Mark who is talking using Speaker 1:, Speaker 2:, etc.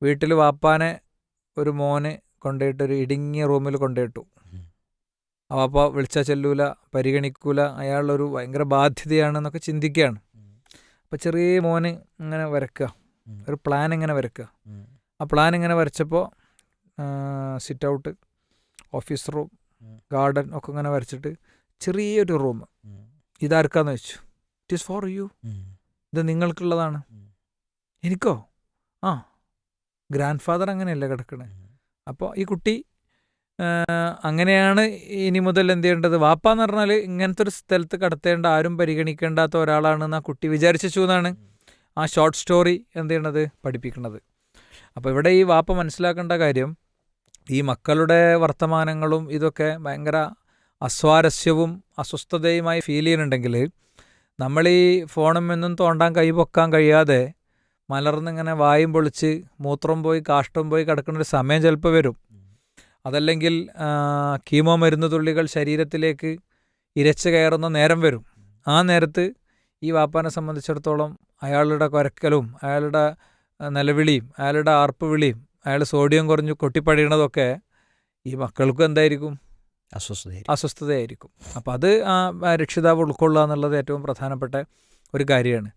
Speaker 1: വീട്ടിൽ വാപ്പാനെ ഒരു മോന് കൊണ്ടുപോയിട്ട് ഒരു ഇടുങ്ങിയ റൂമിൽ കൊണ്ടുപോയിട്ടു. ആ വാപ്പ വിളിച്ചാൽ ചെല്ലൂല, പരിഗണിക്കൂല, അയാളൊരു ഭയങ്കര ബാധ്യതയാണെന്നൊക്കെ ചിന്തിക്കുകയാണ്. അപ്പോൾ ചെറിയ മോന് ഇങ്ങനെ വരക്കുക, ഒരു പ്ലാൻ ഇങ്ങനെ വരക്കുക. ആ പ്ലാൻ ഇങ്ങനെ വരച്ചപ്പോൾ sit out, office room, garden ഒക്കെ ഇങ്ങനെ വരച്ചിട്ട് ചെറിയൊരു റൂം. ഇതാർക്കാന്ന് വെച്ചു. ഇറ്റ് ഈസ് ഫോർ യു, ഇത് നിങ്ങൾക്കുള്ളതാണ്. എനിക്കോ? ആ, ഗ്രാൻഡ് ഫാദർ അങ്ങനെയല്ല കിടക്കണേ. അപ്പോൾ ഈ കുട്ടി അങ്ങനെയാണ് ഇനി മുതൽ എന്ത് ചെയ്യേണ്ടത്. വാപ്പാന്ന് പറഞ്ഞാൽ ഇങ്ങനത്തെ ഒരു സ്ഥലത്ത് കടത്തേണ്ട, ആരും പരിഗണിക്കേണ്ടാത്ത ഒരാളാണെന്ന് ആ കുട്ടി വിചാരിച്ചു എന്നാണ് ആ ഷോർട്ട് സ്റ്റോറി എന്ത് ചെയ്യണത്, പഠിപ്പിക്കുന്നത്. അപ്പോൾ ഇവിടെ ഈ വാപ്പ മനസ്സിലാക്കേണ്ട കാര്യം, ഈ മക്കളുടെ വർത്തമാനങ്ങളും ഇതൊക്കെ ഭയങ്കര അസ്വാരസ്യവും അസ്വസ്ഥതയുമായി ഫീൽ ചെയ്യുന്നുണ്ടെങ്കിൽ നമ്മൾ ഈ ഫോണും എന്നും തോണ്ടാൻ കൈ പൊക്കാൻ കഴിയാതെ മലർന്നിങ്ങനെ വായും പൊളിച്ച് മൂത്രം പോയി കാഷ്ടം പോയി കിടക്കുന്നൊരു സമയം ചിലപ്പോൾ വരും. അതല്ലെങ്കിൽ കീമോ മരുന്ന് തുള്ളികൾ ശരീരത്തിലേക്ക് ഇരച്ച് കയറുന്ന നേരം വരും. ആ നേരത്ത് ഈ വാപ്പാനെ സംബന്ധിച്ചിടത്തോളം അയാളുടെ കുരക്കലും അയാളുടെ നിലവിളിയും അയാളുടെ ആർപ്പ് വിളിയും അയാൾ സോഡിയം കുറഞ്ഞ് കൊട്ടിപ്പടിയണതൊക്കെ ഈ മക്കൾക്കും എന്തായിരിക്കും, അസ്വസ്ഥതയായിരിക്കും. അപ്പം അത് രക്ഷിതാവ് ഉൾക്കൊള്ളുക എന്നുള്ളത് ഏറ്റവും പ്രധാനപ്പെട്ട ഒരു കാര്യമാണ്.